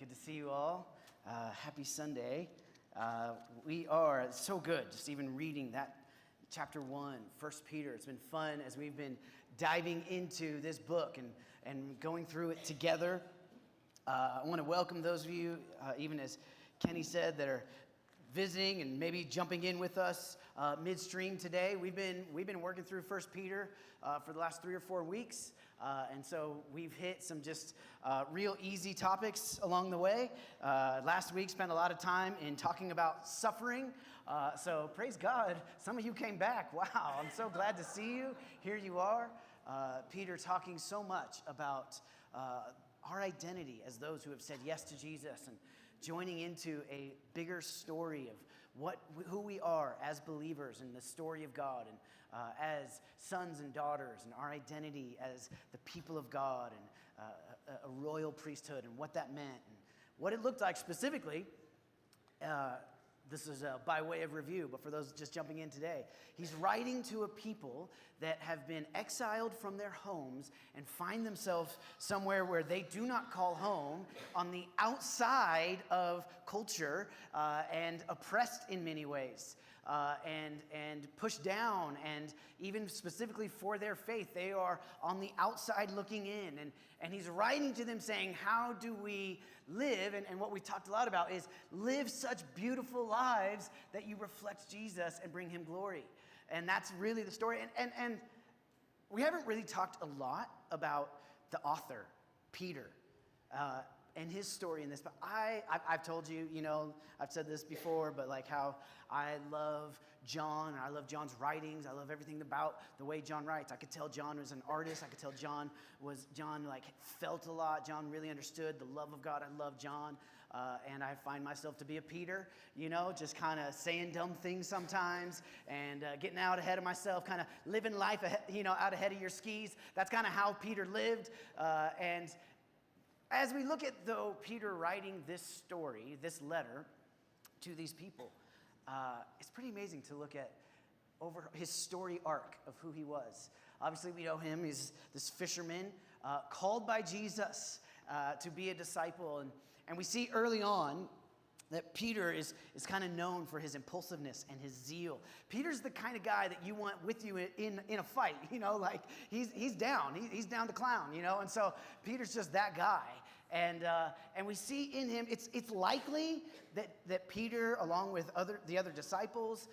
Good to see you all. Happy Sunday. We are so good just even reading that chapter 1, 1 Peter. It's been fun as we've been diving into this book and going through it together. I want to welcome those of you, even as Kenny said, that are visiting and maybe jumping in with us midstream today. We've been working through 1 Peter for the last 3 or 4 weeks, and so we've hit some just real easy topics along the way. Last week spent a lot of time in talking about suffering, so praise God, some of you came back. Wow, I'm so glad to see you. Here you are. Peter talking so much about our identity as those who have said yes to Jesus and joining into a bigger story of who we are as believers in the story of God and as sons and daughters, and our identity as the people of God and a royal priesthood and what that meant and what it looked like specifically. This is by way of review, but for those just jumping in today, he's writing to a people that have been exiled from their homes and find themselves somewhere where they do not call home, on the outside of culture and oppressed in many ways, and pushed down, and even specifically for their faith, they are on the outside looking in. And he's writing to them saying, how do we live? And what we talked a lot about is live such beautiful lives that you reflect Jesus and bring him glory. And that's really the story. And we haven't really talked a lot about the author, Peter, and his story in this. But I've told you, I've said this before, but like how I love John, and I love John's writings. I love everything about the way John writes. I could tell John was an artist. I could tell John felt a lot. John really understood the love of God. I love John. And I find myself to be a Peter, just kind of saying dumb things sometimes and getting out ahead of myself, kind of living life, out ahead of your skis. That's kind of how Peter lived. And as we look at, though, Peter writing this story, this letter to these people, it's pretty amazing to look at over his story arc of who he was. Obviously, we know him. He's this fisherman called by Jesus to be a disciple. And we see early on that Peter is kind of known for his impulsiveness and his zeal. Peter's the kind of guy that you want with you in a fight, he's down. He's down to clown, and so Peter's just that guy. And we see in him, it's likely that Peter, along with the other disciples,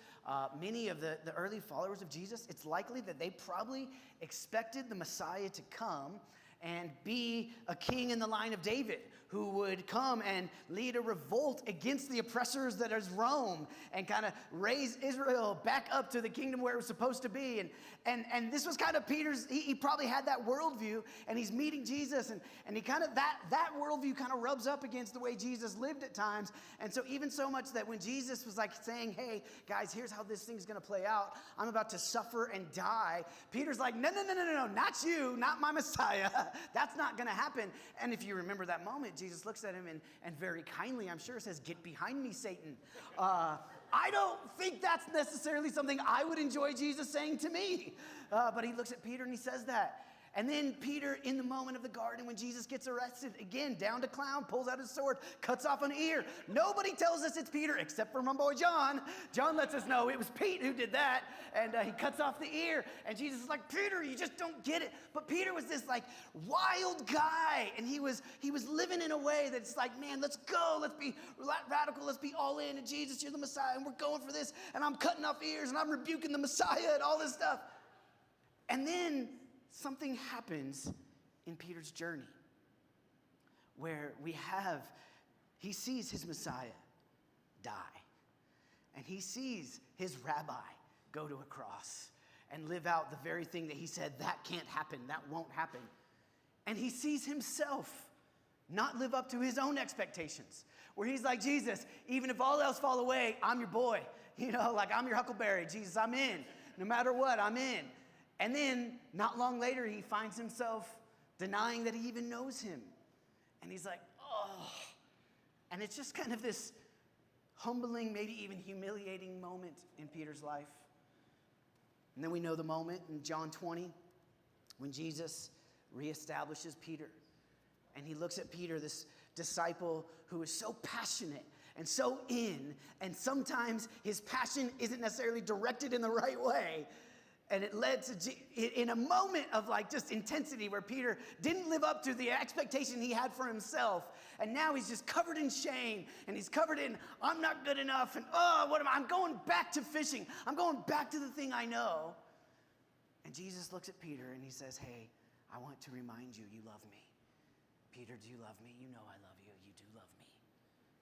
many of the early followers of Jesus, it's likely that they probably expected the Messiah to come and be a king in the line of David who would come and lead a revolt against the oppressors that is Rome and kind of raise Israel back up to the kingdom where it was supposed to be. And this was kind of Peter's, he probably had that worldview, and he's meeting Jesus, and he kind of, that worldview kind of rubs up against the way Jesus lived at times. And so even so much that when Jesus was like saying, hey, guys, here's how this thing's going to play out. I'm about to suffer and die. Peter's like, no, not you, not my Messiah. That's not going to happen. And if you remember that moment, Jesus looks at him and very kindly, I'm sure, says, get behind me, Satan. I don't think that's necessarily something I would enjoy Jesus saying to me. But he looks at Peter and he says that. And then Peter, in the moment of the garden when Jesus gets arrested, again, down to clown, pulls out his sword, cuts off an ear. Nobody tells us it's Peter except for my boy John. John lets us know it was Pete who did that. And he cuts off the ear. And Jesus is like, Peter, you just don't get it. But Peter was this wild guy. And he was living in a way that's like, man, let's go. Let's be radical. Let's be all in. And Jesus, you're the Messiah. And we're going for this. And I'm cutting off ears. And I'm rebuking the Messiah and all this stuff. And then something happens in Peter's journey where he sees his Messiah die, and he sees his rabbi go to a cross and live out the very thing that he said, that can't happen, that won't happen. And he sees himself not live up to his own expectations, where he's like, Jesus, even if all else fall away, I'm your boy. I'm your huckleberry. Jesus, I'm in. No matter what, I'm in. And then, not long later, he finds himself denying that he even knows him. And he's like, oh. And it's just kind of this humbling, maybe even humiliating moment in Peter's life. And then we know the moment in John 20 when Jesus reestablishes Peter. And he looks at Peter, this disciple who is so passionate and so and sometimes his passion isn't necessarily directed in the right way. And it led to, in a moment of like just intensity where Peter didn't live up to the expectation he had for himself. And now he's just covered in shame and he's covered in, I'm not good enough. And I'm going back to fishing. I'm going back to the thing I know. And Jesus looks at Peter and he says, hey, I want to remind you, you love me. Peter, do you love me? You know I love you. You do love me.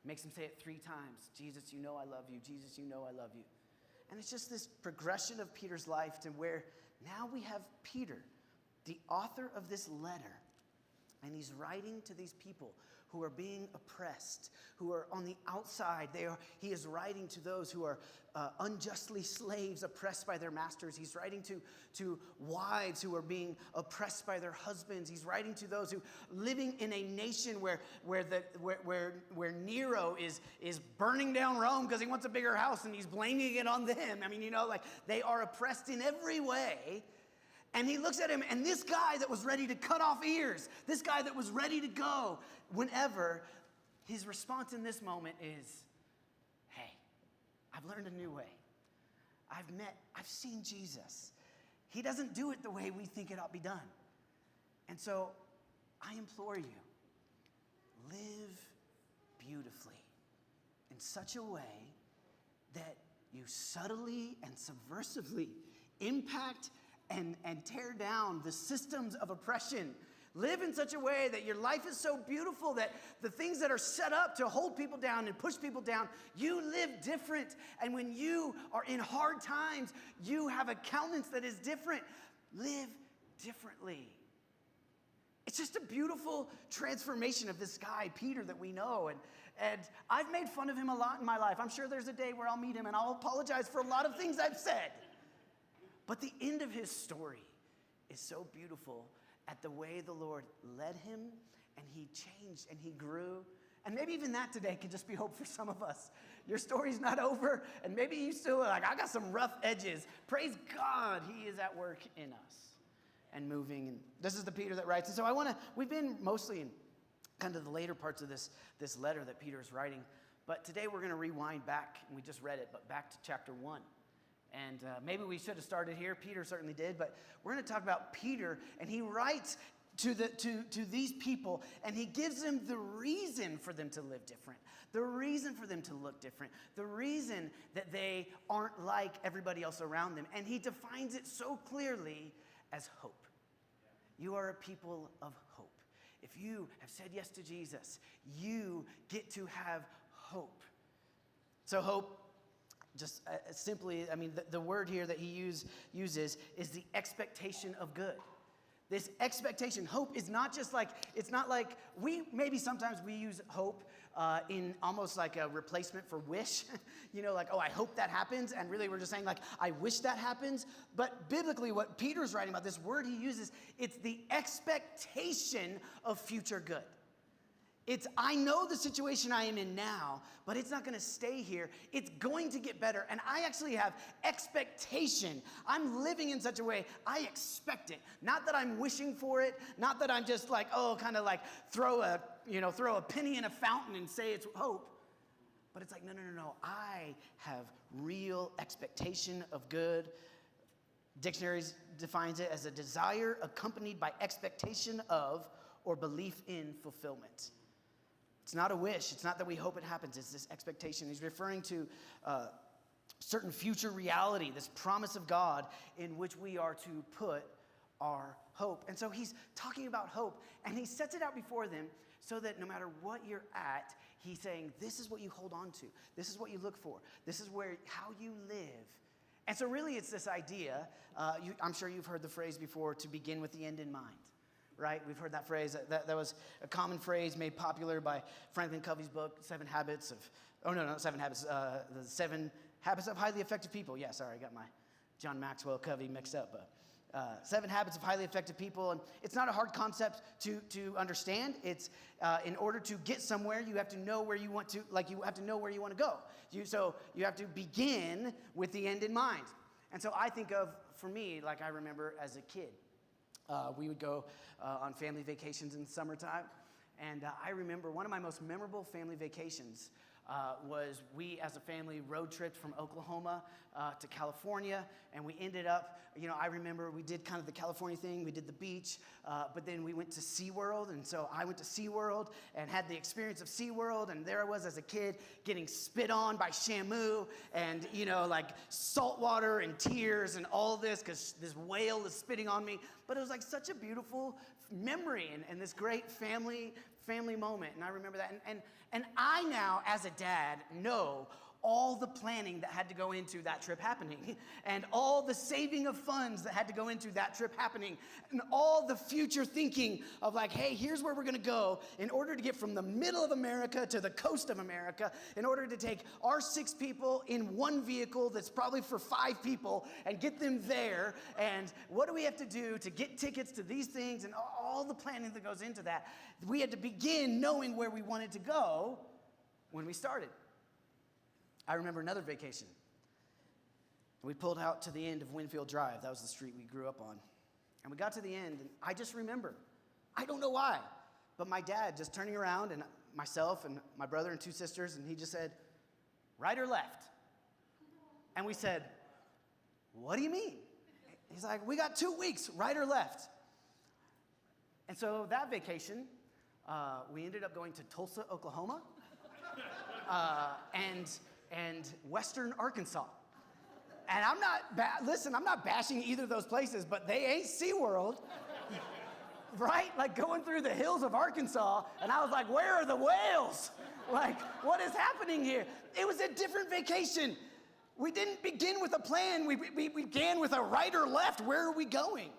Makes him say it 3 times. Jesus, you know I love you. Jesus, you know I love you. And it's just this progression of Peter's life to where now we have Peter, the author of this letter, and he's writing to these people who are being oppressed, who are on the outside. He is writing to those who are unjustly slaves, oppressed by their masters. He's writing to wives who are being oppressed by their husbands. He's writing to those who living in a nation where Nero is burning down Rome because he wants a bigger house and he's blaming it on them. I mean, like they are oppressed in every way. And he looks at him, and this guy that was ready to cut off ears, this guy that was ready to go whenever, his response in this moment is, hey, I've learned a new way. I've seen Jesus. He doesn't do it the way we think it ought to be done. And so I implore you, live beautifully in such a way that you subtly and subversively impact and tear down the systems of oppression. Live in such a way that your life is so beautiful that the things that are set up to hold people down and push people down, you live different. And when you are in hard times, you have a countenance that is different. Live differently. It's just a beautiful transformation of this guy, Peter, that we know. And I've made fun of him a lot in my life. I'm sure there's a day where I'll meet him and I'll apologize for a lot of things I've said. But the end of his story is so beautiful at the way the Lord led him, and he changed and he grew. And maybe even that today could just be hope for some of us. Your story's not over, and maybe you still are like, I got some rough edges. Praise God, he is at work in us and moving. And this is the Peter that writes. And so we've been mostly in kind of the later parts of this letter that Peter is writing. But today we're going to rewind back, and we just read it, but back to chapter 1. And maybe we should have started here. Peter certainly did. But we're going to talk about Peter. And he writes to these people. And he gives them the reason for them to live different. The reason for them to look different. The reason that they aren't like everybody else around them. And he defines it so clearly as hope. You are a people of hope. If you have said yes to Jesus, you get to have hope. So hope, just simply, I mean, the word here that he uses is the expectation of good. This expectation, hope is not just like, it's not like, sometimes we use hope in almost like a replacement for wish. Like, oh, I hope that happens. And really we're just saying like, I wish that happens. But biblically what Peter's writing about, this word he uses, it's the expectation of future good. It's, I know the situation I am in now, but it's not going to stay here. It's going to get better. And I actually have expectation. I'm living in such a way, I expect it. Not that I'm wishing for it. Not that I'm just like, kind of like throw a penny in a fountain and say it's hope. But it's like, no. I have real expectation of good. Dictionaries defines it as a desire accompanied by expectation of or belief in fulfillment. It's not a wish. It's not that we hope it happens. It's this expectation. He's referring to certain future reality, this promise of God in which we are to put our hope. And so he's talking about hope, and he sets it out before them so that no matter what you're at, he's saying, this is what you hold on to. This is what you look for. This is how you live. And so really it's this idea, I'm sure you've heard the phrase before, to begin with the end in mind. Right? We've heard that phrase. That was a common phrase made popular by Franklin Covey's book, The 7 Habits of Highly Effective People. Yeah, sorry, I got my John Maxwell Covey mixed up. 7 Habits of Highly Effective People. And it's not a hard concept to understand. It's in order to get somewhere, you have to know where you want to, you have to know where you want to go. So you have to begin with the end in mind. And so I think of, for me, like I remember as a kid, we would go on family vacations in the summertime, And I remember one of my most memorable family vacations was we as a family road tripped from Oklahoma to California, and we ended up, I remember we did kind of the California thing, we did the beach, but then we went to SeaWorld, and so I went to SeaWorld and had the experience of SeaWorld, and there I was as a kid getting spit on by Shamu, and like salt water and tears and all this because this whale is spitting on me, but it was like such a beautiful memory and this great family moment, and I remember that, and I now, as a dad, know all the planning that had to go into that trip happening, and all the saving of funds that had to go into that trip happening, and all the future thinking of like, hey, here's where we're gonna go in order to get from the middle of America to the coast of America, in order to take our 6 people in one vehicle that's probably for 5 people and get them there, and what do we have to do to get tickets to these things, and all the planning that goes into that. We had to begin knowing where we wanted to go when we started. I remember another vacation. We pulled out to the end of Winfield Drive. That was the street we grew up on. And we got to the end, and I just remember, I don't know why, but my dad just turning around, and myself and my brother and 2 sisters, and he just said, right or left? And we said, what do you mean? He's like, we got 2 weeks, right or left? And so that vacation, we ended up going to Tulsa, Oklahoma, and Western Arkansas. And I'm not bashing either of those places, but they ain't SeaWorld, right? Like going through the hills of Arkansas, and I was like, where are the whales? Like, what is happening here? It was a different vacation. We didn't begin with a plan. We began with a right or left. Where are we going?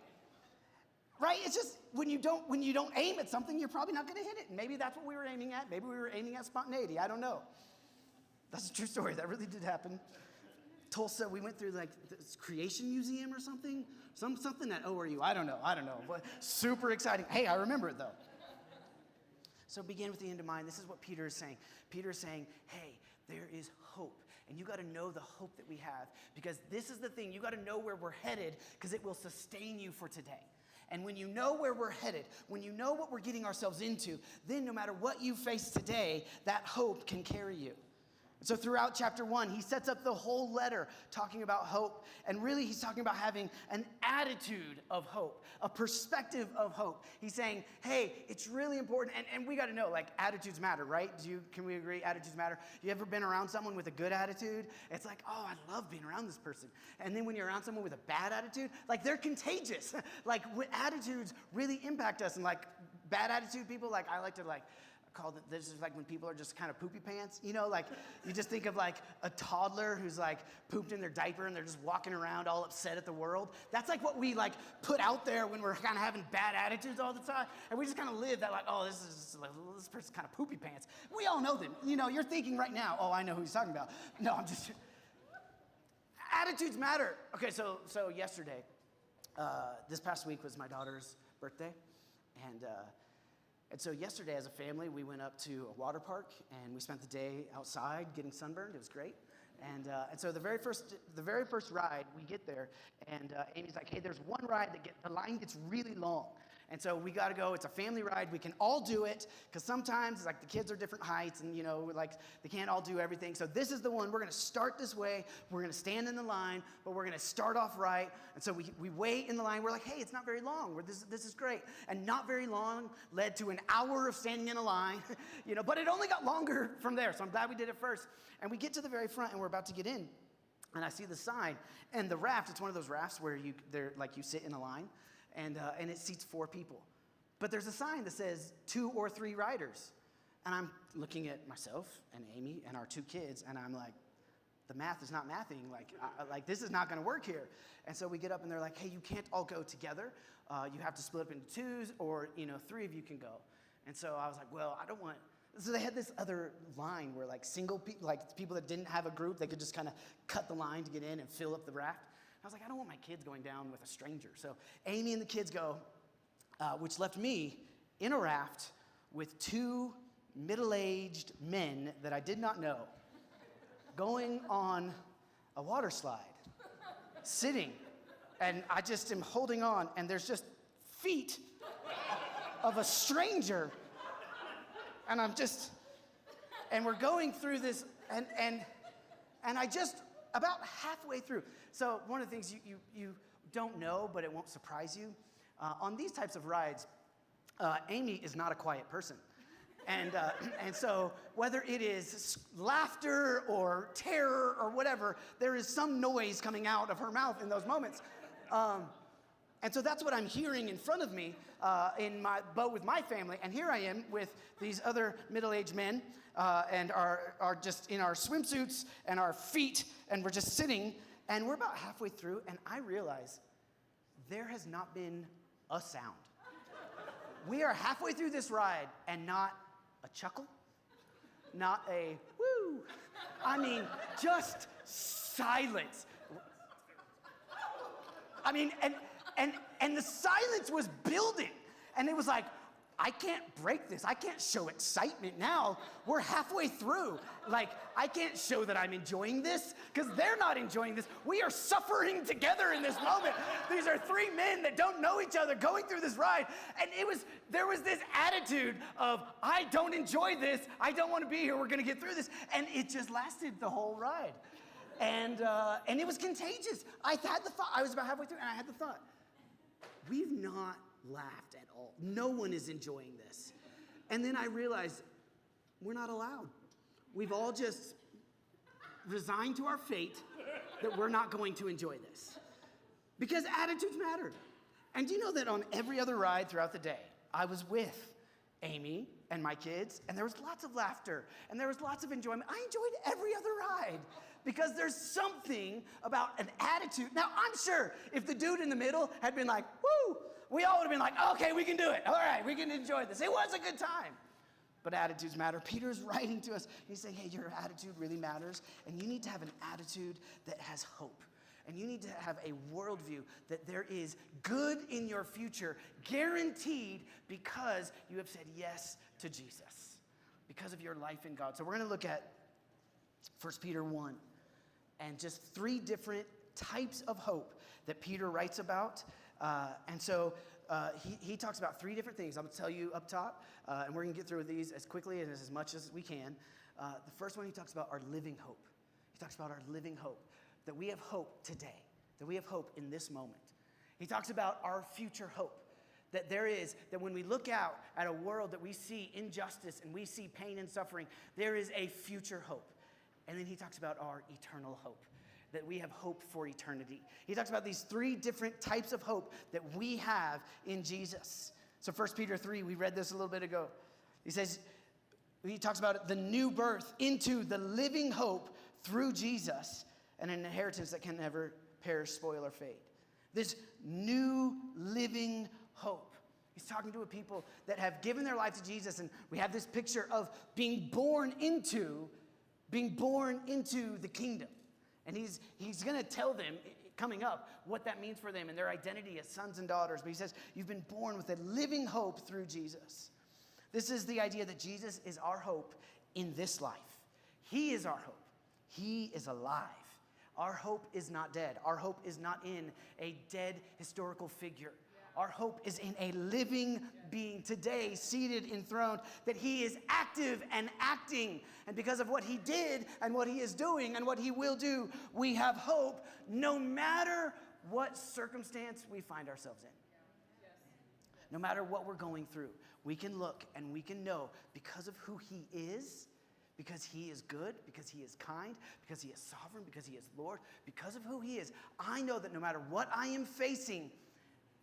Right? It's just when you don't aim at something, you're probably not going to hit it. And maybe that's what we were aiming at. Maybe we were aiming at spontaneity. I don't know. That's a true story. That really did happen. Tulsa, we went through like this creation museum or something. Something at ORU. I don't know. But super exciting. Hey, I remember it though. So begin with the end in mind. This is what Peter is saying. Peter is saying, hey, there is hope. And you got to know the hope that we have. Because this is the thing. You got to know where we're headed because it will sustain you for today. And when you know where we're headed, when you know what we're getting ourselves into, then no matter what you face today, that hope can carry you. So throughout chapter 1, he sets up the whole letter talking about hope. And really, he's talking about having an attitude of hope, a perspective of hope. He's saying, hey, it's really important. And we got to know, like, attitudes matter, right? Can we agree attitudes matter? You ever been around someone with a good attitude? It's like, oh, I love being around this person. And then when you're around someone with a bad attitude, like, they're contagious. Like, attitudes really impact us. And, like, bad attitude people, like, I like to, like, this is like when people are just kind of poopy pants, like you just think of like a toddler who's like pooped in their diaper and they're just walking around all upset at the world. That's like what we like put out there when we're kind of having bad attitudes all the time. And we just kind of live that like, oh, this person's kind of poopy pants. We all know them. You're thinking right now, oh, I know who he's talking about. No, I'm just, attitudes matter. Okay, so yesterday, this past week was my daughter's birthday. And so yesterday, as a family, we went up to a water park, and we spent the day outside getting sunburned. It was great. And so the very first ride, we get there, and Amy's like, hey, there's one ride the line gets really long. And so we got to go. It's a family ride. We can all do it because sometimes like the kids are different heights and, like they can't all do everything. So this is the one. We're going to start this way. We're going to stand in the line, but we're going to start off right. And so we wait in the line. We're like, hey, it's not very long. This is great. And not very long led to an hour of standing in a line, but it only got longer from there. So I'm glad we did it first. And we get to the very front and we're about to get in. And I see the sign and the raft. It's one of those rafts where you sit in a line. And it seats 4 people. But there's a sign that says 2 or 3 riders. And I'm looking at myself and Amy and our 2 kids, and I'm like, the math is not mathing. Like this is not going to work here. And so we get up, and they're like, hey, you can't all go together. You have to split up into 2s, or 3 of you can go. And so I was like, well, I don't want. So they had this other line where like people that didn't have a group, they could just kind of cut the line to get in and fill up the raft. I was like, I don't want my kids going down with a stranger. So Amy and the kids go, which left me in a raft with 2 middle-aged men that I did not know, going on a water slide, sitting. And I just am holding on, and there's just feet of a stranger And and we're going through this, and I just, about halfway through. So one of the things you don't know, but it won't surprise you, on these types of rides, Amy is not a quiet person. And so whether it is laughter or terror or whatever, there is some noise coming out of her mouth in those moments. And so that's what I'm hearing in front of me in my boat with my family. And here I am with these other middle-aged men and are just in our swimsuits and our feet, and we're just sitting, and we're about halfway through, and I realize there has not been a sound. We are halfway through this ride, and not a chuckle, not a woo. I mean, just silence. I mean, and the silence was building, and it was like, I can't break this. I can't show excitement now. We're halfway through. Like, I can't show that I'm enjoying this because they're not enjoying this. We are suffering together in this moment. These are three men that don't know each other going through this ride. And there was this attitude of, I don't enjoy this. I don't want to be here. We're going to get through this. And it just lasted the whole ride. And it was contagious. I had the thought, I was about halfway through, and I had the thought, we've not laughed at all. No one is enjoying this. And then I realized we're not allowed. We've all just resigned to our fate that we're not going to enjoy this. Because attitudes matter. And do you know that on every other ride throughout the day, I was with Amy and my kids, and there was lots of laughter, and there was lots of enjoyment. I enjoyed every other ride because there's something about an attitude. Now, I'm sure if the dude in the middle had been like, woo, we all would have been like, okay, we can do it. All right, we can enjoy this. It was a good time. But attitudes matter. Peter's writing to us. He's saying, hey, your attitude really matters, and you need to have an attitude that has hope. And you need to have a worldview that there is good in your future, guaranteed because you have said yes to Jesus, because of your life in God. So we're going to look at 1 Peter 1 and just three different types of hope that Peter writes about. And so he talks about three different things. I'm going to tell you up top, and we're going to get through these as quickly and as much as we can. The first one, he talks about our living hope. He talks about our living hope, that we have hope today, that we have hope in this moment. He talks about our future hope, that when we look out at a world that we see injustice and we see pain and suffering, there is a future hope. And then he talks about our eternal hope, that we have hope for eternity. He talks about these three different types of hope that we have in Jesus. So 1 Peter 3, we read this a little bit ago. He talks about the new birth into the living hope through Jesus, and an inheritance that can never perish, spoil, or fade. This new living hope. He's talking to a people that have given their life to Jesus, and we have this picture of being born into the kingdom. And he's going to tell them, coming up, what that means for them and their identity as sons and daughters. But he says, you've been born with a living hope through Jesus. This is the idea that Jesus is our hope in this life. He is our hope. He is alive. Our hope is not dead. Our hope is not in a dead historical figure. Our hope is in a living being today, seated, enthroned, that he is active and acting. And because of what he did and what he is doing and what he will do, we have hope no matter what circumstance we find ourselves in. No matter what we're going through, we can look and we can know because of who he is, because he is good, because he is kind, because he is sovereign, because he is Lord, because of who he is, I know that no matter what I am facing,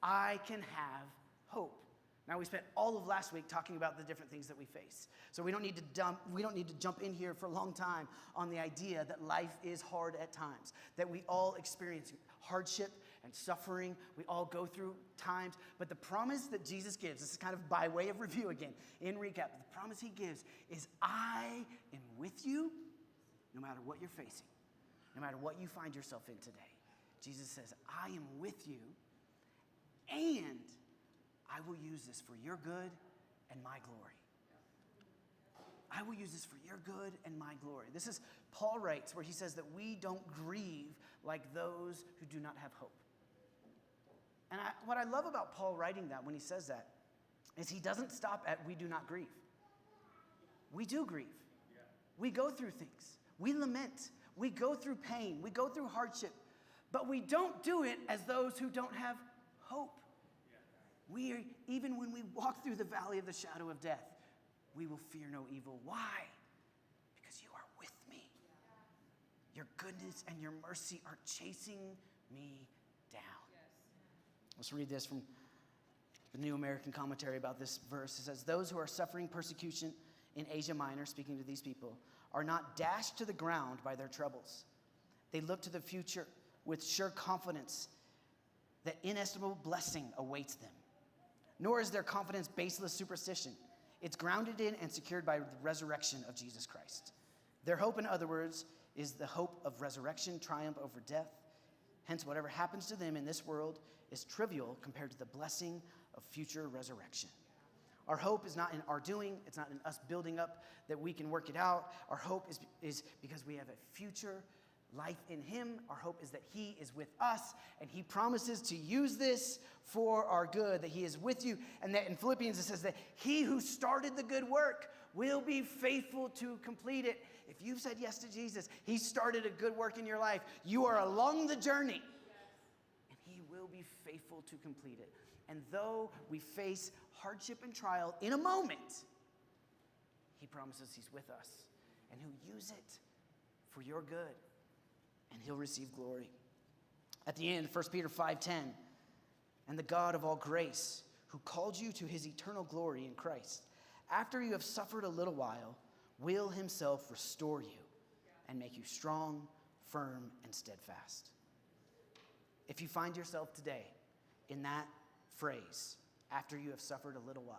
I can have hope. Now, we spent all of last week talking about the different things that we face. So we don't need to jump in here for a long time on the idea that life is hard at times, that we all experience hardship and suffering. We all go through times. But the promise that Jesus gives, this is kind of by way of review again, in recap, the promise he gives is, I am with you no matter what you're facing, no matter what you find yourself in today. Jesus says, I am with you, and I will use this for your good and my glory. I will use this for your good and my glory. This is, Paul writes, where he says that we don't grieve like those who do not have hope. And what I love about Paul writing that when he says that is he doesn't stop at we do not grieve. We do grieve. We go through things. We lament. We go through pain. We go through hardship. But we don't do it as those who don't have hope. Even when we walk through the valley of the shadow of death, we will fear no evil. Why? Because you are with me. Your goodness and your mercy are chasing me down. Let's read this from the New American Commentary about this verse. It says, those who are suffering persecution in Asia Minor, speaking to these people, are not dashed to the ground by their troubles. They look to the future with sure confidence that inestimable blessing awaits them. Nor is their confidence baseless superstition. It's grounded in and secured by the resurrection of Jesus Christ. Their hope, in other words, is the hope of resurrection, triumph over death. Hence, whatever happens to them in this world is trivial compared to the blessing of future resurrection. Our hope is not in our doing. It's not in us building up that we can work it out. Our hope is because we have a future life in him. Our hope is that he is with us, and he promises to use this for our good, that he is with you. And that in Philippians it says that he who started the good work will be faithful to complete it. If you've said yes to Jesus, he started a good work in your life. You are along the journey, and he will be faithful to complete it. And though we face hardship and trial in a moment, he promises he's with us, and he'll use it for your good, and he'll receive glory. At the end, 1 Peter 5:10, and the God of all grace, who called you to his eternal glory in Christ, after you have suffered a little while, will himself restore you and make you strong, firm, and steadfast. If you find yourself today in that phrase, after you have suffered a little while,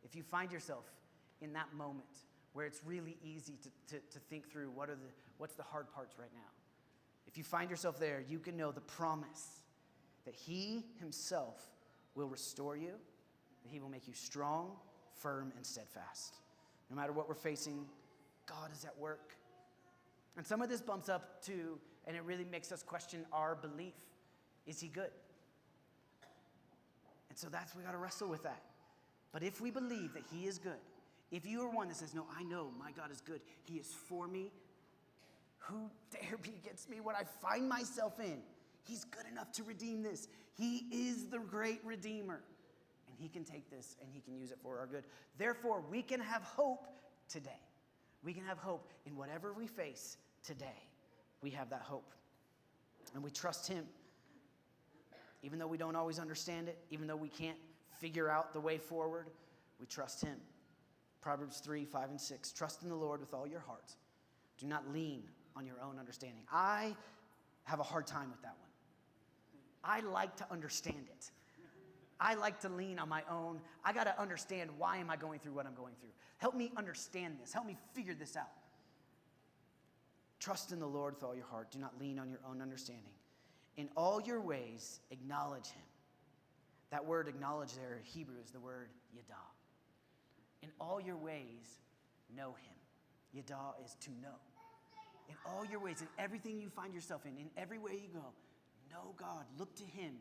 if you find yourself in that moment where it's really easy to think through what's the hard parts right now, if you find yourself there, you can know the promise that he himself will restore you, that he will make you strong, firm, and steadfast. No matter what we're facing, God is at work. And some of this bumps up to, and it really makes us question our belief. Is he good? And so we got to wrestle with that. But if we believe that he is good, if you are one that says, no, I know my God is good, he is for me, who dare be against me when I find myself in? He's good enough to redeem this. He is the great Redeemer. And he can take this and he can use it for our good. Therefore, we can have hope today. We can have hope in whatever we face today. We have that hope. And we trust him. Even though we don't always understand it, even though we can't figure out the way forward, we trust him. Proverbs 3:5-6. Trust in the Lord with all your heart. Do not lean on your own understanding. I have a hard time with that one. I like to understand it. I like to lean on my own. I got to understand, why am I going through what I'm going through? Help me understand this. Help me figure this out. Trust in the Lord with all your heart. Do not lean on your own understanding. In all your ways, acknowledge him. That word acknowledge there in Hebrew is the word yadah. In all your ways, know him. Yadah is to know. In all your ways, in everything you find yourself in every way you go, know God, look to him.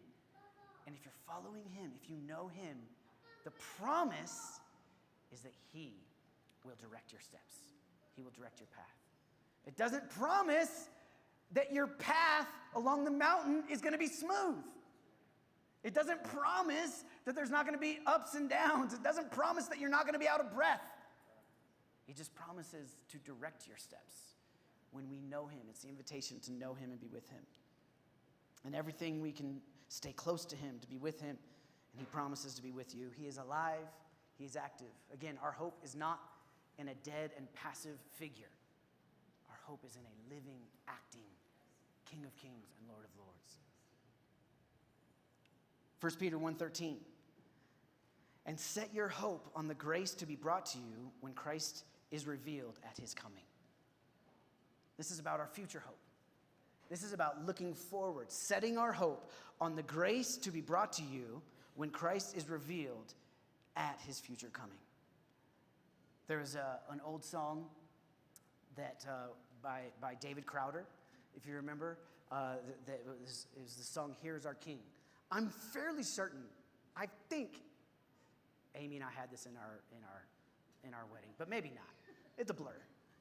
And if you're following him, if you know him, the promise is that he will direct your steps. He will direct your path. It doesn't promise that your path along the mountain is going to be smooth. It doesn't promise that there's not going to be ups and downs. It doesn't promise that you're not going to be out of breath. He just promises to direct your steps. When we know him, it's the invitation to know him and be with him. And everything we can stay close to him, to be with him, and he promises to be with you. He is alive. He is active. Again, our hope is not in a dead and passive figure. Our hope is in a living, acting King of Kings and Lord of Lords. 1 Peter 1:13. And set your hope on the grace to be brought to you when Christ is revealed at his coming. This is about our future hope. This is about looking forward, setting our hope on the grace to be brought to you when Christ is revealed at his future coming. There is an old song that by David Crowder, if you remember, that was the song "Here's Our King." I'm fairly certain, I think Amy and I had this in our wedding, but maybe not. It's a blur.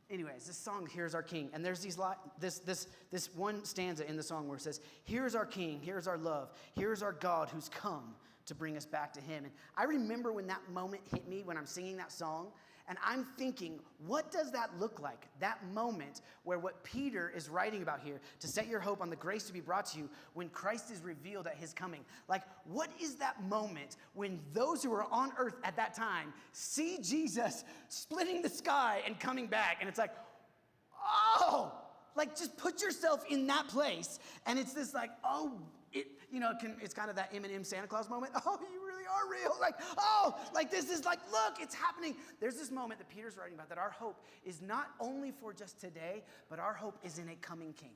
Anyways, this song, Here's Our King. And there's this one stanza in the song where it says, here's our King, here's our love, here's our God who's come to bring us back to him. And I remember when that moment hit me when I'm singing that song, and I'm thinking, what does that look like? That moment where what Peter is writing about here, to set your hope on the grace to be brought to you when Christ is revealed at his coming. Like, what is that moment when those who are on earth at that time see Jesus splitting the sky and coming back? And it's like, oh, like just put yourself in that place. And it's this like, oh, it's kind of that Eminem Santa Claus moment. Oh, you really are real. Like, oh, like this is like, look, it's happening. There's this moment that Peter's writing about that our hope is not only for just today, but our hope is in a coming king.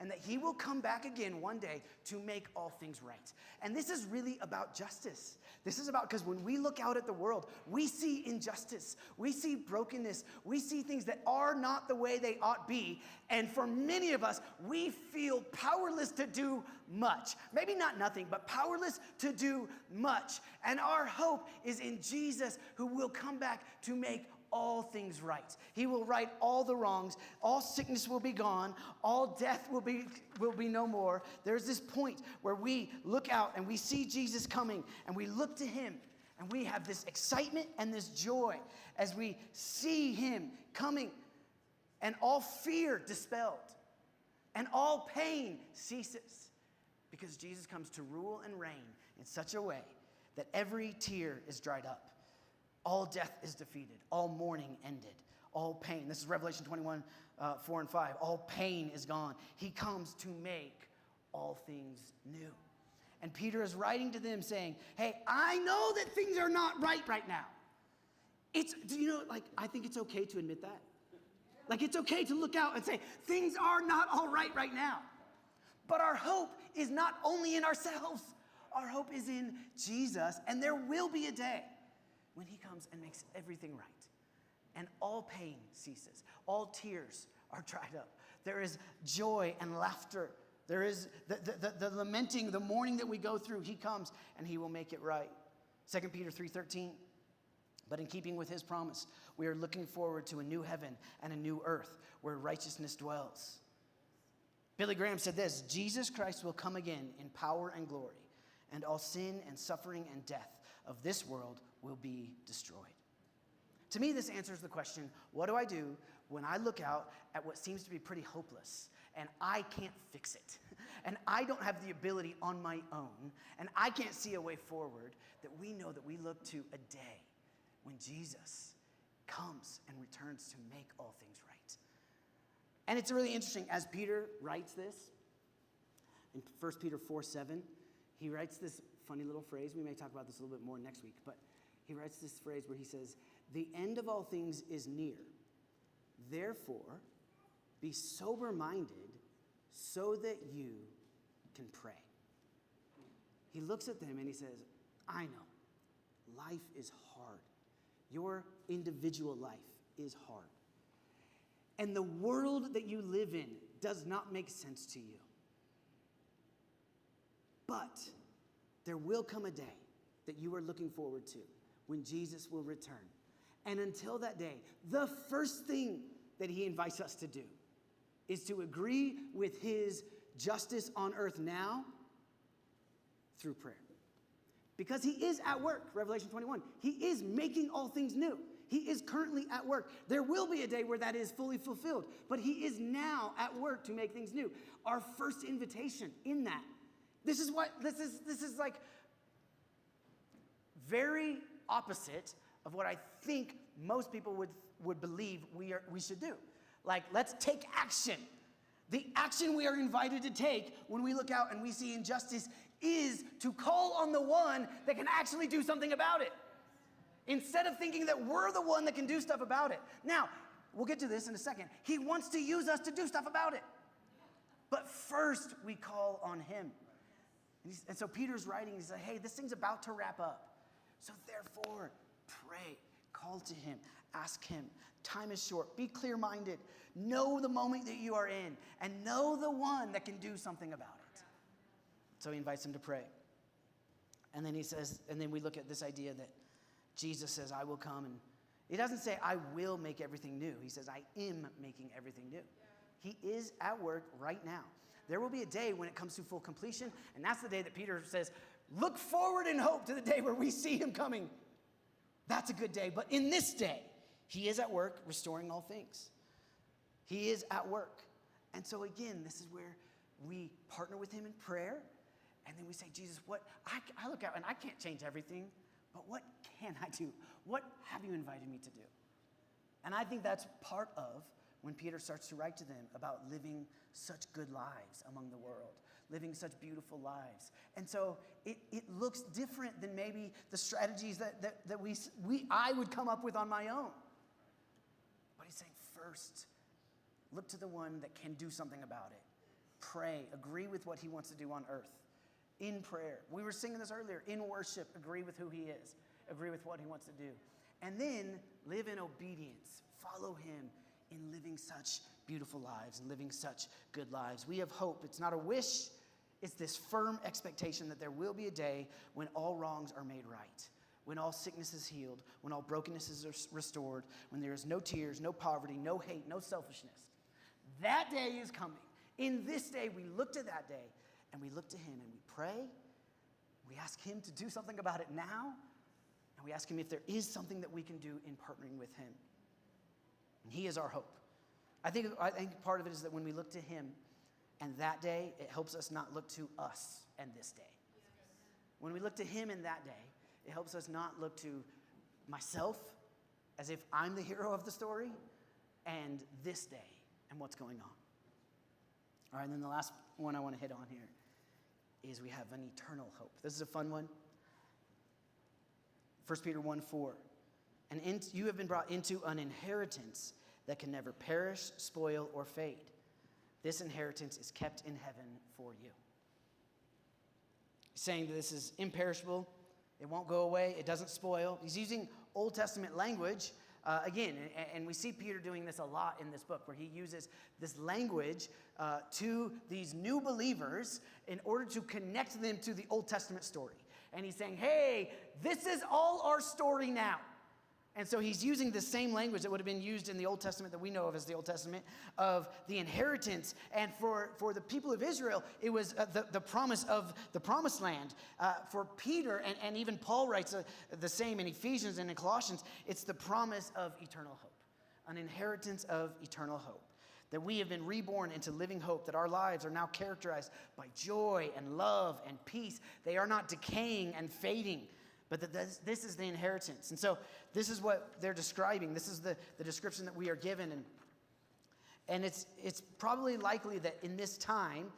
And that he will come back again one day to make all things right. And this is really about justice. This is about, because when we look out at the world, we see injustice, we see brokenness, we see things that are not the way they ought be. And for many of us, we feel powerless to do much. Maybe not nothing, but powerless to do much. And our hope is in Jesus, who will come back to make all things right. He will right all the wrongs. All sickness will be gone. All death will be no more. There's this point where we look out and we see Jesus coming and we look to him and we have this excitement and this joy as we see him coming, and all fear dispelled and all pain ceases, because Jesus comes to rule and reign in such a way that every tear is dried up. All death is defeated. All mourning ended. All pain. This is Revelation 21, 4 and 5. All pain is gone. He comes to make all things new. And Peter is writing to them saying, hey, I know that things are not right now. I think it's okay to admit that. Like, it's okay to look out and say, things are not all right now. But our hope is not only in ourselves. Our hope is in Jesus, and there will be a day when he comes and makes everything right. And all pain ceases. All tears are dried up. There is joy and laughter. There is the lamenting, the mourning that we go through. He comes and he will make it right. 2 Peter 3:13. But in keeping with his promise, we are looking forward to a new heaven and a new earth where righteousness dwells. Billy Graham said this: Jesus Christ will come again in power and glory, and all sin and suffering and death of this world will be destroyed. To me, this answers the question, what do I do when I look out at what seems to be pretty hopeless and I can't fix it? And I don't have the ability on my own, and I can't see a way forward. That we know that we look to a day when Jesus comes and returns to make all things right. And it's really interesting, as Peter writes this, in 1 Peter 4:7, he writes this funny little phrase. We may talk about this a little bit more next week, but he writes this phrase where he says, the end of all things is near. Therefore, be sober-minded so that you can pray. He looks at them and he says, I know, life is hard. Your individual life is hard. And the world that you live in does not make sense to you. But there will come a day that you are looking forward to when Jesus will return. And until that day, the first thing that he invites us to do is to agree with his justice on earth now through prayer. Because he is at work, Revelation 21. He is making all things new. He is currently at work. There will be a day where that is fully fulfilled, but he is now at work to make things new. Our first invitation in that. This is like very opposite of what I think most people would believe we should do. Like, let's take action. The action we are invited to take when we look out and we see injustice is to call on the one that can actually do something about it, instead of thinking that we're the one that can do stuff about it. Now, we'll get to this in a second. He wants to use us to do stuff about it. But first, we call on him. And so Peter's writing, he's like, hey, this thing's about to wrap up. So therefore, pray, call to him, ask him. Time is short. Be clear-minded. Know the moment that you are in, and know the one that can do something about it. So he invites him to pray. And then he says, and then we look at this idea that Jesus says, I will come He doesn't say, I will make everything new. He says, I am making everything new. He is at work right now. There will be a day when it comes to full completion, and that's the day that Peter says, look forward in hope to the day where we see him coming. That's a good day. But in this day, he is at work restoring all things. He is at work. And so again, this is where we partner with him in prayer, and then we say, Jesus, what I look out and I can't change everything, but what can I do? What have you invited me to do? And I think that's part of when Peter starts to write to them about living such good lives among the world, living such beautiful lives. And so it looks different than maybe the strategies that I would come up with on my own. But he's saying, first, look to the one that can do something about it. Pray, agree with what he wants to do on earth. In prayer. We were singing this earlier. In worship, agree with who he is. Agree with what he wants to do. And then live in obedience. Follow him in living such beautiful lives and living such good lives. We have hope. It's not a wish. It's this firm expectation that there will be a day when all wrongs are made right, when all sickness is healed, when all brokenness is restored, when there is no tears, no poverty, no hate, no selfishness. That day is coming. In this day, we look to that day, and we look to him, and we pray. We ask him to do something about it now, and we ask him if there is something that we can do in partnering with him. And he is our hope. I think part of it is that when we look to him and that day, it helps us not look to us and this day. When we look to him in that day, it helps us not look to myself as if I'm the hero of the story and this day and what's going on. All right, and then the last one I want to hit on here is we have an eternal hope. This is a fun one. 1 Peter 1:4. And you have been brought into an inheritance that can never perish, spoil, or fade. This inheritance is kept in heaven for you. He's saying that this is imperishable. It won't go away. It doesn't spoil. He's using Old Testament language again, and we see Peter doing this a lot in this book, where he uses this language to these new believers in order to connect them to the Old Testament story. And he's saying, hey, this is all our story now. And so he's using the same language that would have been used in the Old Testament that we know of as the Old Testament of the inheritance. And for the people of Israel, it was the promise of the promised land. For Peter, and even Paul writes the same in Ephesians and in Colossians, it's the promise of eternal hope, an inheritance of eternal hope. That we have been reborn into living hope, that our lives are now characterized by joy and love and peace. They are not decaying and fading, but that this is the inheritance. And so this is what they're describing. This is the description that we are given. And it's probably likely that in this time,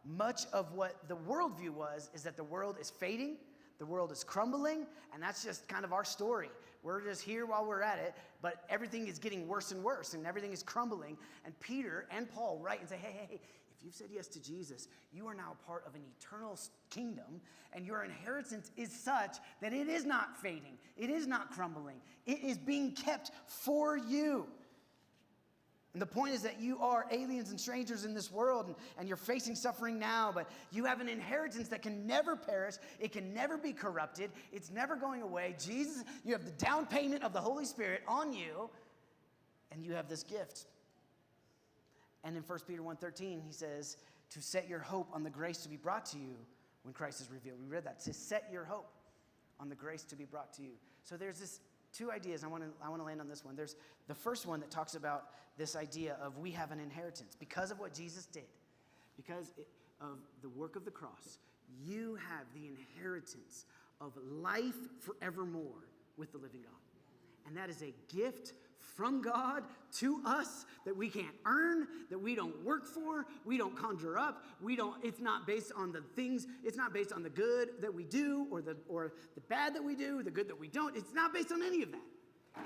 much of what the worldview is that the world is fading, the world is crumbling, and that's just kind of our story. We're just here while we're at it, but everything is getting worse and worse, and everything is crumbling. And Peter and Paul write and say, hey, if you've said yes to Jesus, you are now part of an eternal kingdom, and your inheritance is such that it is not fading. It is not crumbling. It is being kept for you. And the point is that you are aliens and strangers in this world, and you're facing suffering now, but you have an inheritance that can never perish. It can never be corrupted. It's never going away. Jesus, you have the down payment of the Holy Spirit on you, and you have this gift. And in 1 Peter 1:13, he says, to set your hope on the grace to be brought to you when Christ is revealed. We read that, to set your hope on the grace to be brought to you. So there's this two ideas. I want to land on this one. There's the first one that talks about this idea of we have an inheritance. Because of what Jesus did, because of the work of the cross, you have the inheritance of life forevermore with the living God. And that is a gift from God to us that we can't earn, that we don't work for, we don't conjure up, it's not based on the things, it's not based on the good that we do or the bad that we do, the good that we don't. It's not based on any of that.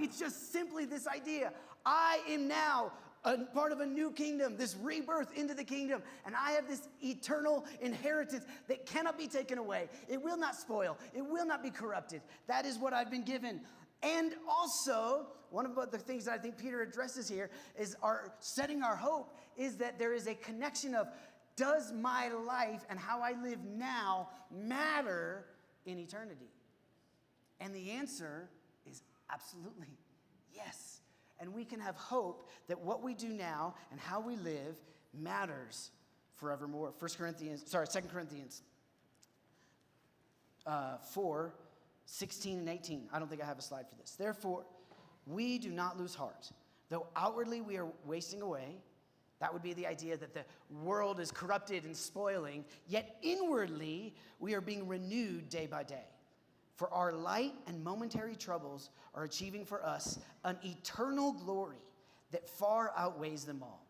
It's just simply this idea. I am now a part of a new kingdom, this rebirth into the kingdom, and I have this eternal inheritance that cannot be taken away. It will not spoil. It will not be corrupted. That is what I've been given. And also, one of the things that I think Peter addresses here is setting our hope is that there is a connection of, does my life and how I live now matter in eternity? And the answer is Absolutely. Yes. And we can have hope that what we do now and how we live matters forevermore. 2 Corinthians 4, 16 and 18. I don't think I have a slide for this. Therefore, we do not lose heart. Though outwardly we are wasting away, that would be the idea that the world is corrupted and spoiling, yet inwardly we are being renewed day by day. For our light and momentary troubles are achieving for us an eternal glory that far outweighs them all.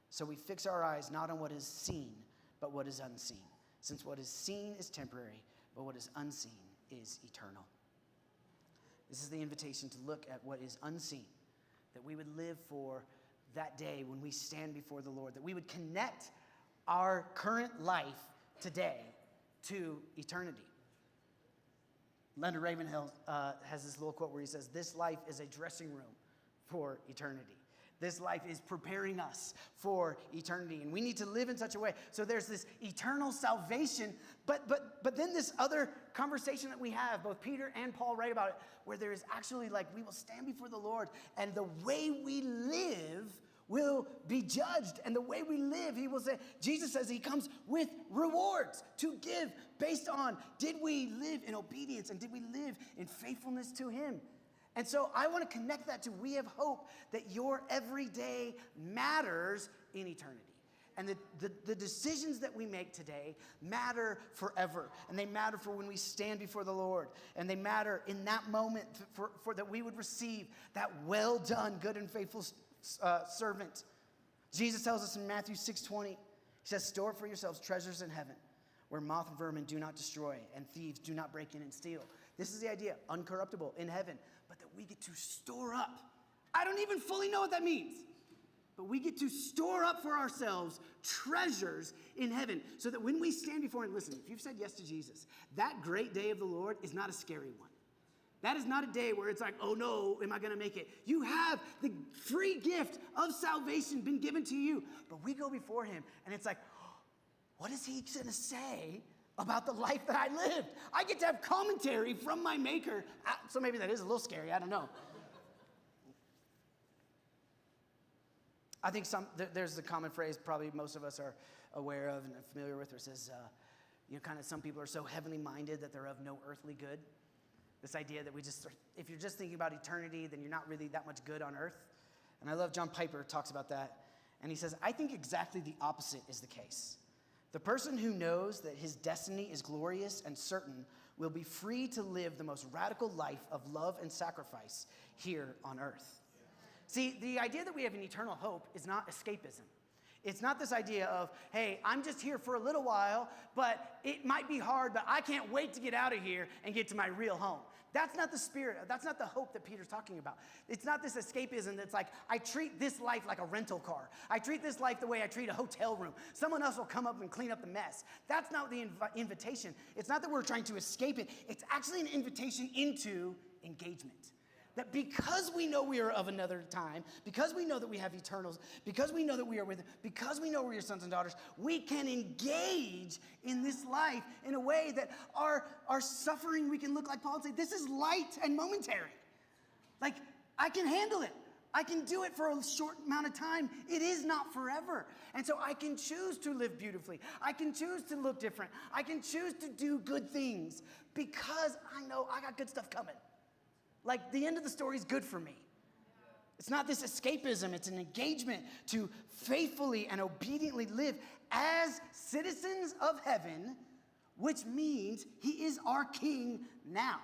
So we fix our eyes not on what is seen, but what is unseen. Since what is seen is temporary, but what is unseen is eternal. This is the invitation to look at what is unseen, that we would live for that day when we stand before the Lord, that we would connect our current life today to eternity. Leonard Ravenhill has this little quote where he says, "This life is a dressing room for eternity." This life is preparing us for eternity, and we need to live in such a way. So there's this eternal salvation, but then this other conversation that we have, both Peter and Paul write about it, where there is actually like we will stand before the Lord, and the way we live will be judged. And the way we live, he will say, Jesus says he comes with rewards to give based on, did we live in obedience and did we live in faithfulness to him? And so I want to connect that to we have hope that your everyday matters in eternity. And the decisions that we make today matter forever. And they matter for when we stand before the Lord. And they matter in that moment for that we would receive that well done, good and faithful servant. Jesus tells us in Matthew 6:20, he says, "Store for yourselves treasures in heaven, where moth and vermin do not destroy, and thieves do not break in and steal." This is the idea, uncorruptible in heaven, but that we get to store up. I don't even fully know what that means, but we get to store up for ourselves treasures in heaven, so that when we stand before him, listen, if you've said yes to Jesus, that great day of the Lord is not a scary one. That is not a day where it's like, oh no, am I going to make it? You have the free gift of salvation been given to you. But we go before him, and it's like, what is he going to say about the life that I lived? I get to have commentary from my maker. So maybe that is a little scary. I don't know. I think there's a common phrase probably most of us are aware of and familiar with, where it says, kind of some people are so heavenly minded that they're of no earthly good. This idea that if you're just thinking about eternity, then you're not really that much good on earth. And I love John Piper talks about that. And he says, I think exactly the opposite is the case. The person who knows that his destiny is glorious and certain will be free to live the most radical life of love and sacrifice here on earth. See, the idea that we have an eternal hope is not escapism. It's not this idea of, hey, I'm just here for a little while, but it might be hard, but I can't wait to get out of here and get to my real home. That's not the spirit. That's not the hope that Peter's talking about. It's not this escapism that's like, I treat this life like a rental car. I treat this life the way I treat a hotel room. Someone else will come up and clean up the mess. That's not the invitation. It's not that we're trying to escape it. It's actually an invitation into engagement. That because we know we are of another time, because we know that we have eternals, because we know that we are with him, because we know we're your sons and daughters, we can engage in this life in a way that our suffering, we can look like Paul and say, this is light and momentary. Like, I can handle it. I can do it for a short amount of time. It is not forever. And so I can choose to live beautifully. I can choose to look different. I can choose to do good things because I know I got good stuff coming. Like, the end of the story is good for me. It's not this escapism. It's an engagement to faithfully and obediently live as citizens of heaven, which means he is our king now,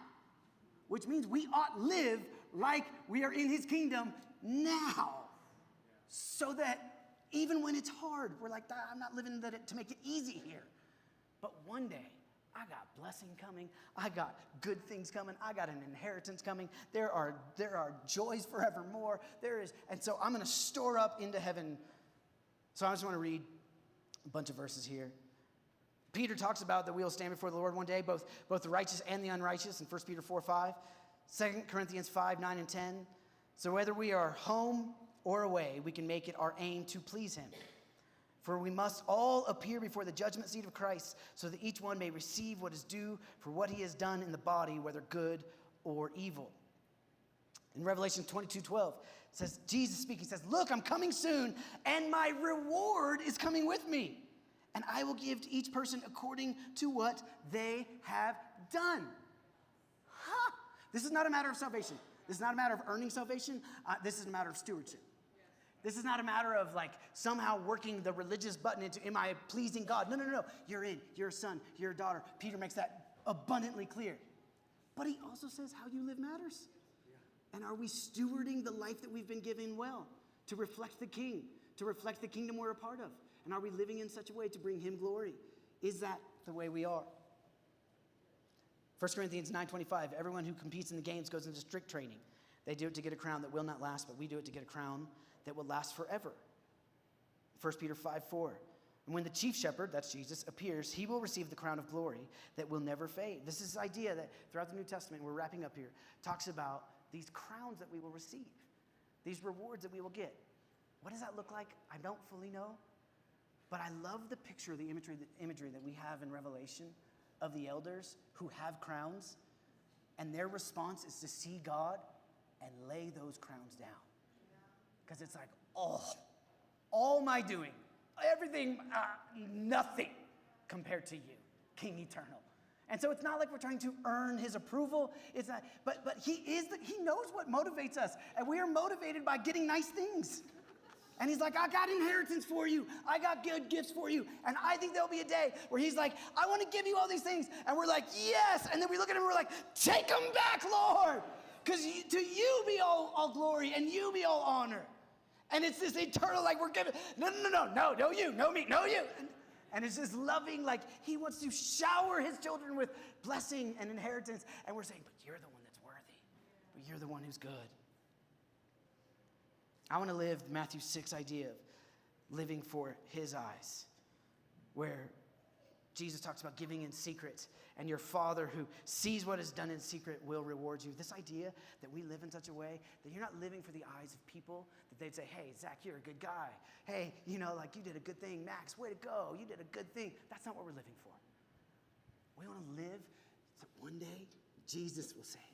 which means we ought live like we are in his kingdom now, so that even when it's hard, we're like, I'm not living to make it easy here. But one day, I got blessing coming. I got good things coming. I got an inheritance coming. There are joys forevermore. And so I'm going to store up into heaven. So I just want to read a bunch of verses here. Peter talks about that we will stand before the Lord one day, both the righteous and the unrighteous, in 1 Peter 4:5, 2 Corinthians 5:9 and 10. So whether we are home or away, we can make it our aim to please him. For we must all appear before the judgment seat of Christ, so that each one may receive what is due for what he has done in the body, whether good or evil. In Revelation 22:12, says, Jesus speaking, says, look, I'm coming soon, and my reward is coming with me. And I will give to each person according to what they have done. Huh. This is not a matter of salvation. This is not a matter of earning salvation. This is a matter of stewardship. This is not a matter of like somehow working the religious button into, am I pleasing God? No, no, no. You're in. You're a son. You're a daughter. Peter makes that abundantly clear. But he also says how you live matters. And are we stewarding the life that we've been given well to reflect the King, to reflect the kingdom we're a part of? And are we living in such a way to bring him glory? Is that the way we are? 1 Corinthians 9:25, everyone who competes in the games goes into strict training. They do it to get a crown that will not last, but we do it to get a crown that will last forever. 1 Peter 5:4, and when the chief shepherd, that's Jesus, appears, he will receive the crown of glory that will never fade. This is this idea that throughout the New Testament, we're wrapping up here, talks about these crowns that we will receive, these rewards that we will get. What does that look like? I don't fully know. But I love the picture, the imagery that we have in Revelation of the elders who have crowns, and their response is to see God and lay those crowns down. Because it's like, all my doing, everything, nothing compared to you, King Eternal. And so it's not like we're trying to earn his approval. It's not, but he knows what motivates us, and we are motivated by getting nice things. And he's like, I got inheritance for you. I got good gifts for you. And I think there'll be a day where he's like, I want to give you all these things. And we're like, yes. And then we look at him and we're like, take them back, Lord. Because to you be all glory and you be all honor. And it's this eternal, like we're giving, no, you, no me, no you. And it's just loving, like he wants to shower his children with blessing and inheritance. And we're saying, but you're the one that's worthy. But you're the one who's good. I want to live Matthew 6 idea of living for his eyes, where Jesus talks about giving in secret, and your Father who sees what is done in secret will reward you. This idea that we live in such a way that you're not living for the eyes of people, that they'd say, hey, Zach, you're a good guy. Hey, like you did a good thing. Max, way to go. You did a good thing. That's not what we're living for. We want to live so one day Jesus will say,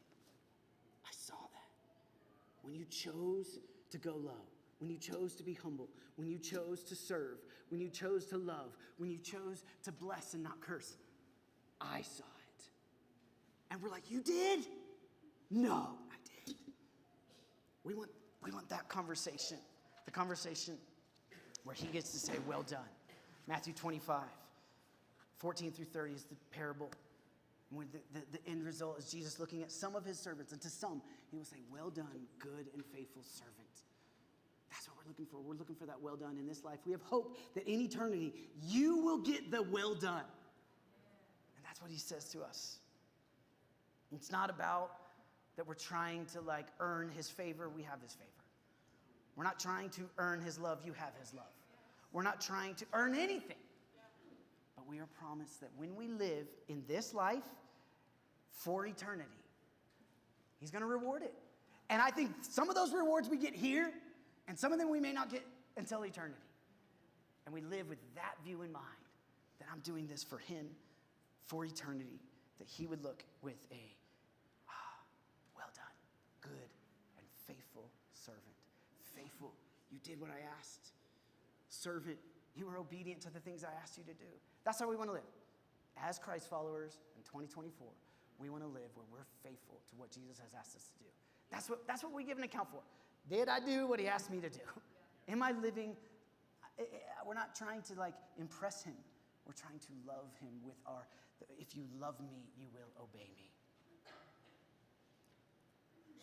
I saw that. When you chose to go low, when you chose to be humble, when you chose to serve, when you chose to love, when you chose to bless and not curse, I saw it. And we're like, you did? No, I did. We want that conversation, the conversation where he gets to say, well done. Matthew 25, 14 through 30 is the parable. When the end result is Jesus looking at some of his servants, and to some, he will say, well done, good and faithful servant. That's what we're looking for. We're looking for that well done in this life. We have hope that in eternity, you will get the well done. And that's what he says to us. It's not about that we're trying to earn his favor. We have his favor. We're not trying to earn his love. You have his love. We're not trying to earn anything. But we are promised that when we live in this life for eternity, he's going to reward it. And I think some of those rewards we get here, and some of them we may not get until eternity. And we live with that view in mind, that I'm doing this for him for eternity, that he would look with a, well done, good and faithful servant. Faithful, you did what I asked. Servant, you were obedient to the things I asked you to do. That's how we want to live. As Christ followers in 2024, we want to live where we're faithful to what Jesus has asked us to do. That's what we give an account for. Did I do what he asked me to do? Am I living? We're not trying to impress him. We're trying to love him with our, if you love me, you will obey me.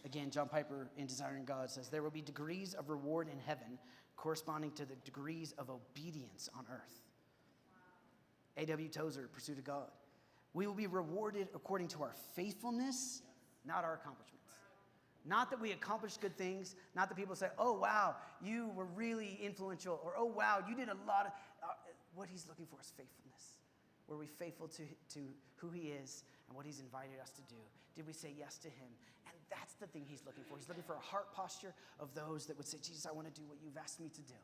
Again, John Piper in Desiring God says, there will be degrees of reward in heaven corresponding to the degrees of obedience on earth. A.W. Tozer, Pursuit of God. We will be rewarded according to our faithfulness, not our accomplishments. Not that we accomplished good things, not that people say, oh, wow, you were really influential, or oh, wow, you did a lot of, what he's looking for is faithfulness. Were we faithful to who he is and what he's invited us to do? Did we say yes to him? And that's the thing he's looking for. He's looking for a heart posture of those that would say, Jesus, I want to do what you've asked me to do.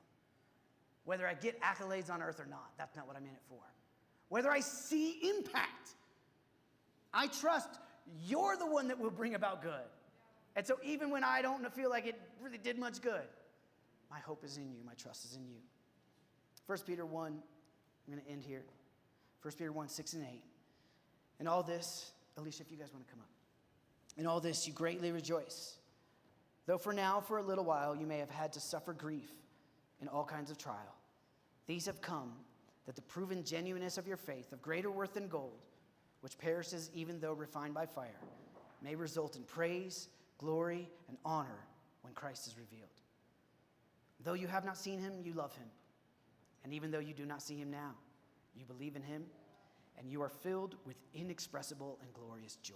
Whether I get accolades on earth or not, that's not what I'm in it for. Whether I see impact, I trust you're the one that will bring about good. And so even when I don't feel like it really did much good, my hope is in you. My trust is in you. 1 Peter 1, I'm going to end here. 1 Peter 1, 6 and 8. In all this, Alicia, if you guys want to come up. In all this, you greatly rejoice. Though for now, for a little while, you may have had to suffer grief in all kinds of trial. These have come that the proven genuineness of your faith, of greater worth than gold, which perishes even though refined by fire, may result in praise, glory, and honor when Christ is revealed. Though you have not seen him, you love him. And even though you do not see him now, you believe in him, and you are filled with inexpressible and glorious joy.